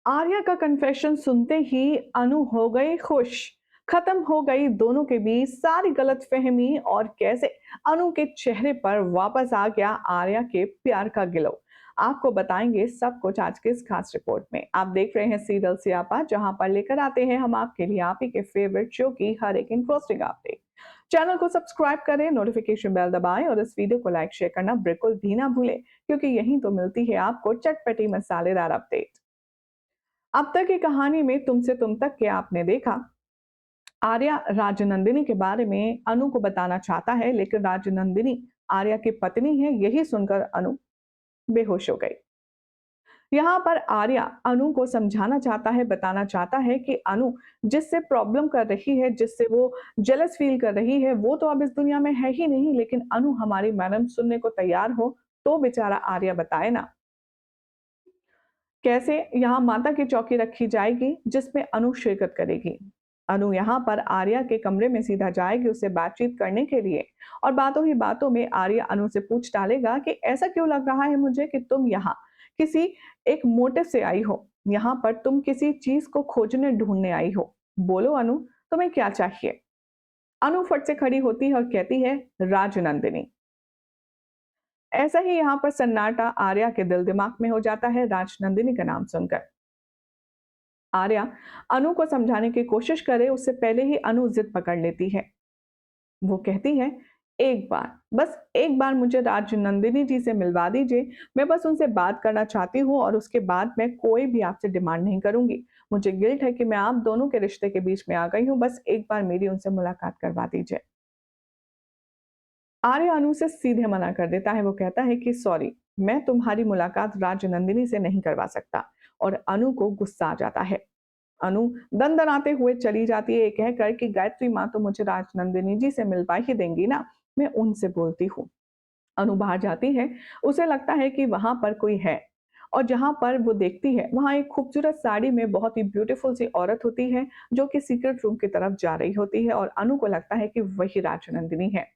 आर्या का कन्फेशन सुनते ही अनु हो गई खुश। खत्म हो गई दोनों के बीच सारी गलतफहमी और कैसे अनु के चेहरे पर वापस आ गया आर्या के प्यार का गिलो। आपको बताएंगे सब कुछ आज के इस खास रिपोर्ट में। आप देख रहे हैं सीरियल सियापा, जहां पर लेकर आते हैं हम आपके लिए आप ही के फेवरेट शो की हर एक इंटरेस्टिंग अपडेट। चैनल को सब्सक्राइब करें, नोटिफिकेशन बेल दबाएं और इस वीडियो को लाइक शेयर करना बिल्कुल भी ना भूलें, क्योंकि यहीं तो मिलती है आपको चटपटी मसालेदार अपडेट। अब तक की कहानी में तुमसे तुम तक के आपने देखा, आर्या राजनंदिनी के बारे में अनु को बताना चाहता है, लेकिन राजनंदिनी आर्या की पत्नी है, यही सुनकर अनु बेहोश हो गई। यहाँ पर आर्या अनु को समझाना चाहता है, बताना चाहता है कि अनु जिससे प्रॉब्लम कर रही है, जिससे वो जेलस फील कर रही है, वो तो अब इस दुनिया में है ही नहीं, लेकिन अनु हमारी मैडम सुनने को तैयार हो तो बेचारा आर्या बताए ना कैसे यहाँ माता की चौकी रखी जाएगी जिसमें अनु शिरकत करेगी। अनु यहाँ पर आर्या के कमरे में सीधा जाएगी उससे बातचीत करने के लिए, और बातों ही बातों में आर्या अनु से पूछ डालेगा कि ऐसा क्यों लग रहा है मुझे कि तुम यहाँ किसी एक मोटिव से आई हो, यहाँ पर तुम किसी चीज को खोजने ढूंढने आई हो। बोलो अनु, तुम्हें क्या चाहिए। अनु फट से खड़ी होती है और कहती है, राजनंदिनी। ऐसा ही यहाँ पर सन्नाटा आर्या के दिल दिमाग में हो जाता है राजनंदिनी का नाम सुनकर। आर्या अनु को समझाने की कोशिश करे उससे पहले ही अनु जिद पकड़ लेती है। वो कहती है, एक बार, बस एक बार मुझे राजनंदिनी जी से मिलवा दीजिए। मैं बस उनसे बात करना चाहती हूँ और उसके बाद मैं कोई भी आपसे डिमांड नहीं करूंगी। मुझे गिल्ट है कि मैं आप दोनों के रिश्ते के बीच में आ गई हूँ। बस एक बार मेरी उनसे मुलाकात करवा दीजिए। आर्य अनु से सीधे मना कर देता है। वो कहता है कि सॉरी, मैं तुम्हारी मुलाकात राजनंदिनी से नहीं करवा सकता। और अनु को गुस्सा आ जाता है। अनु दनदनाते हुए चली जाती है, कहकर कि गायत्री माँ तो मुझे राजनंदिनी जी से मिलवा ही देंगी ना, मैं उनसे बोलती हूँ। अनु बाहर जाती है। उसे लगता है कि वहां पर कोई है, और जहां पर वो देखती है वहां एक खूबसूरत साड़ी में बहुत ही ब्यूटीफुल सी औरत होती है, जो कि सीक्रेट रूम की तरफ जा रही होती है, और अनु को लगता है कि वही राजनंदिनी है।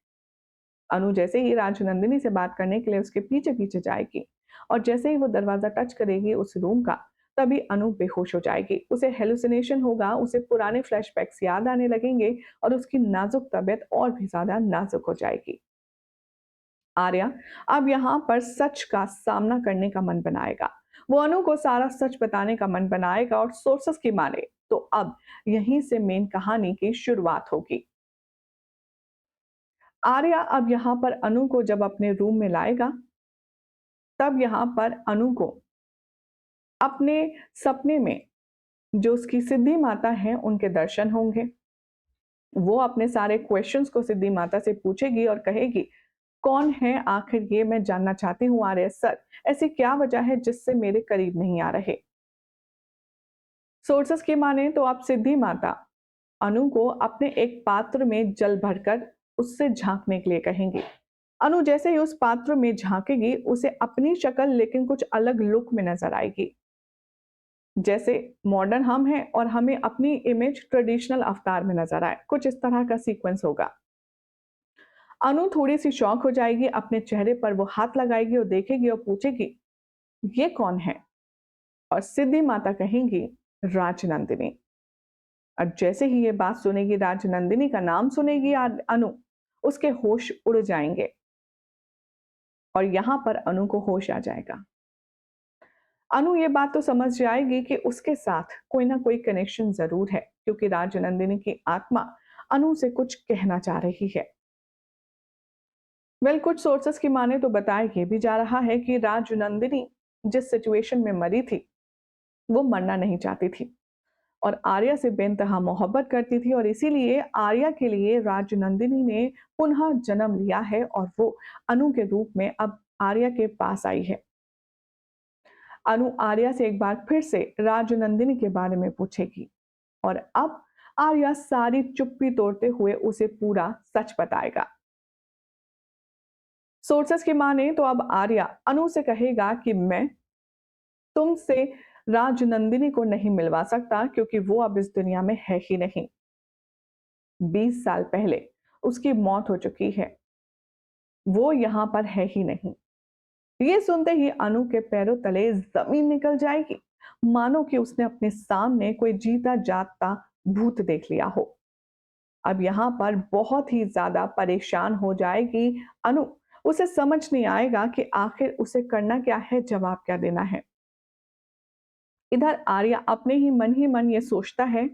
अनु जैसे ही राजनंदिनी से बात करने के लिए उसके पीछे पीछे जाएगी, और जैसे ही वो दरवाजा टच करेगी उस रूम का, तभी अनु बेहोश हो जाएगी। उसे हेलुसिनेशन होगा, उसे पुराने फ्लैशबैक्स याद आने लगेंगे और उसकी नाजुक तबीयत और भी ज्यादा नाजुक हो जाएगी। आर्या अब यहाँ पर सच का सामना करने का मन बनाएगा। वो अनु को सारा सच बताने का मन बनाएगा, और सोर्सेस की माने तो अब यहीं से मेन कहानी की शुरुआत होगी। आर्या अब यहाँ पर अनु को जब अपने रूम में लाएगा, तब यहाँ पर अनु को अपने सपने में जो उसकी सिद्धि माता है उनके दर्शन होंगे। वो अपने सारे क्वेश्चंस को सिद्धि माता से पूछेगी और कहेगी, कौन है आखिर ये, मैं जानना चाहती हूँ आर्य सर, ऐसी क्या वजह है जिससे मेरे करीब नहीं आ रहे। सोर्सेस की माने तो आप सिद्धि माता अनु को अपने एक पात्र में जल भरकर उससे झांकने के लिए कहेंगे। अनु जैसे ही उस पात्र में झांकेगी, उसे अपनी शक्ल लेकिन कुछ अलग लुक में नजर आएगी। जैसे मॉडर्न हम हैं और हमें अपनी इमेज ट्रेडिशनल अवतार में नजर आए, कुछ इस तरह का सीक्वेंस होगा। अनु थोड़ी सी शॉक हो जाएगी, अपने चेहरे पर वो हाथ लगाएगी और देखेगी और पूछेगी, ये कौन है। और सिद्धि माता कहेंगी, राजनंदिनी। और जैसे ही ये बात सुनेगी, राजनंदिनी का नाम सुनेगी अनु, उसके होश उड़ जाएंगे, और यहां पर अनु को होश आ जाएगा। अनु ये बात तो समझ जाएगी कि उसके साथ कोई ना कोई कनेक्शन जरूर है, क्योंकि राजनंदिनी की आत्मा अनु से कुछ कहना चाह रही है। वेल, कुछ सोर्सेस की माने तो बताया ये भी जा रहा है कि राजनंदिनी जिस सिचुएशन में मरी थी, वो मरना नहीं चाहती थी और आर्या से बेइंतहा मोहब्बत करती थी, और इसीलिए आर्या के लिए राजनंदिनी ने पुनः जन्म लिया है, और वो अनु के रूप में अब आर्या के पास आई है। अनु आर्या से एक बार फिर से राजनंदिनी के बारे में पूछेगी, और अब आर्या सारी चुप्पी तोड़ते हुए उसे पूरा सच बताएगा। सोर्सेस की माने तो अब आर्या अनु से कहेगा कि मैं तुमसे राजनंदिनी को नहीं मिलवा सकता, क्योंकि वो अब इस दुनिया में है ही नहीं। 20 साल पहले उसकी मौत हो चुकी है, वो यहां पर है ही नहीं। ये सुनते ही अनु के पैरों तले जमीन निकल जाएगी। मानो कि उसने अपने सामने कोई जीता जागता भूत देख लिया हो। अब यहाँ पर बहुत ही ज्यादा परेशान हो जाएगी अनु। उसे समझ नहीं आएगा कि आखिर उसे करना क्या है, जवाब क्या देना है। इधर आर्या अपने ही मन ये सोचता है,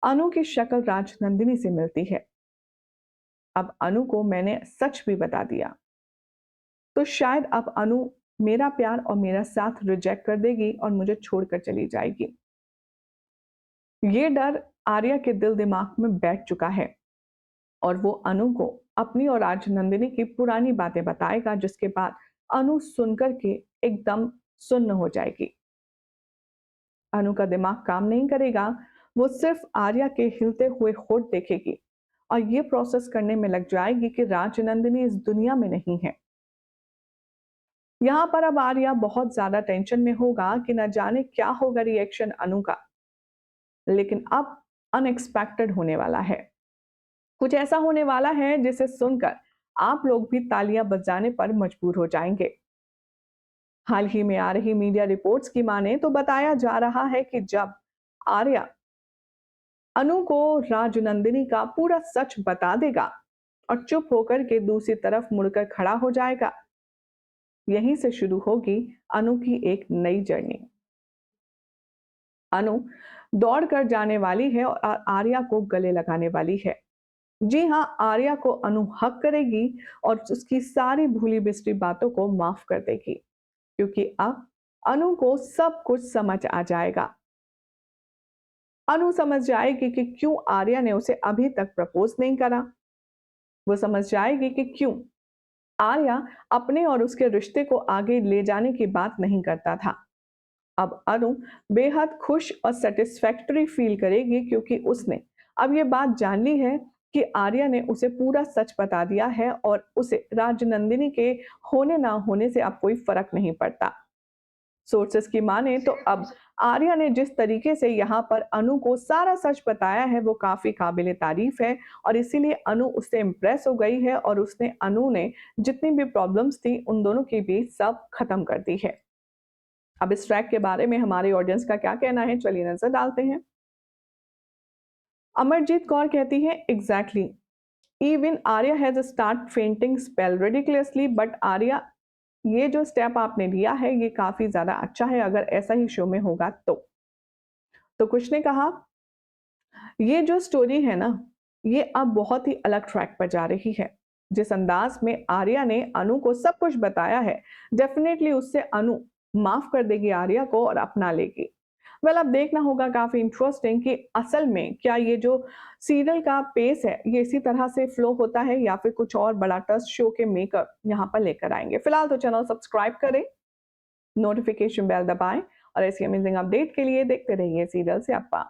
अनु की शक्ल राजनंदिनी से मिलती है। अब अनु को मैंने सच भी बता दिया तो शायद अब अनु मेरा प्यार और मेरा साथ रिजेक्ट कर देगी और मुझे छोड़कर चली जाएगी। ये डर आर्या के दिल दिमाग में बैठ चुका है और वो अनु को अपनी और राजनंदिनी की पुरानी बातें बताएगा, जिसके बाद अनु सुनकर के एकदम सुन्न हो जाएगी। अनु का दिमाग काम नहीं करेगा, वो सिर्फ आर्या के हिलते हुए होठ देखेगी और ये प्रोसेस करने में लग जाएगी कि राजनंदिनी इस दुनिया में नहीं है। यहाँ पर अब आर्या बहुत ज्यादा टेंशन में होगा कि न जाने क्या होगा रिएक्शन अनु का। लेकिन अब अनएक्सपेक्टेड होने वाला है, कुछ ऐसा होने वाला है जिसे सुनकर आप लोग भी तालियां बजाने पर मजबूर हो जाएंगे। हाल ही में आ रही मीडिया रिपोर्ट्स की माने तो बताया जा रहा है कि जब आर्या अनु को राजनंदिनी का पूरा सच बता देगा और चुप होकर के दूसरी तरफ मुड़कर खड़ा हो जाएगा, यहीं से शुरू होगी अनु की एक नई जर्नी। अनु दौड़ कर जाने वाली है और आर्या को गले लगाने वाली है। जी हाँ, आर्या को अनु हक करेगी और उसकी सारी भूली बिसरी बातों को माफ कर देगी, क्योंकि अब अनु को सब कुछ समझ आ जाएगा। अनु समझ जाएगी कि क्यों आर्या ने उसे अभी तक प्रपोज नहीं करा। वो समझ जाएगी कि क्यों आर्या अपने और उसके रिश्ते को आगे ले जाने की बात नहीं करता था। अब अनु बेहद खुश और सेटिस्फैक्टरी फील करेगी, क्योंकि उसने अब ये बात जान ली है कि आर्या ने उसे पूरा सच बता दिया है और उसे राजनंदिनी के होने ना होने से अब कोई फर्क नहीं पड़ता। सोर्सेस की माने तो अब आर्या ने जिस तरीके से यहाँ पर अनु को सारा सच बताया है वो काफी काबिले तारीफ है और इसीलिए अनु उससे इम्प्रेस हो गई है और उसने अनु ने जितनी भी प्रॉब्लम्स थी उन दोनों की भी सब खत्म कर दी है। अब इस ट्रैक के बारे में हमारे ऑडियंस का क्या कहना है, चलिए नजर डालते हैं। अमरजीत कौर कहती है, exactly even Arya has start fainting spell ridiculously, but Arya ये जो स्टेप आपने लिया है ये काफी ज्यादा अच्छा है, अगर ऐसा ही शो में होगा तो कुछ ने कहा ये जो स्टोरी है ना ये अब बहुत ही अलग ट्रैक पर जा रही है। जिस अंदाज में आर्या ने अनु को सब कुछ बताया है, डेफिनेटली उससे अनु माफ कर देगी आर्या को और अपना लेगी। वेल अब देखना होगा, काफी इंटरेस्टिंग कि असल में क्या ये जो सीरियल का पेस है ये इसी तरह से फ्लो होता है या फिर कुछ और बड़ा टस्ट शो के मेकर यहाँ पर लेकर आएंगे। फिलहाल तो चैनल सब्सक्राइब करें, नोटिफिकेशन बेल दबाएं और ऐसी अमेजिंग अपडेट के लिए देखते रहिए सीरियल से अप्पा।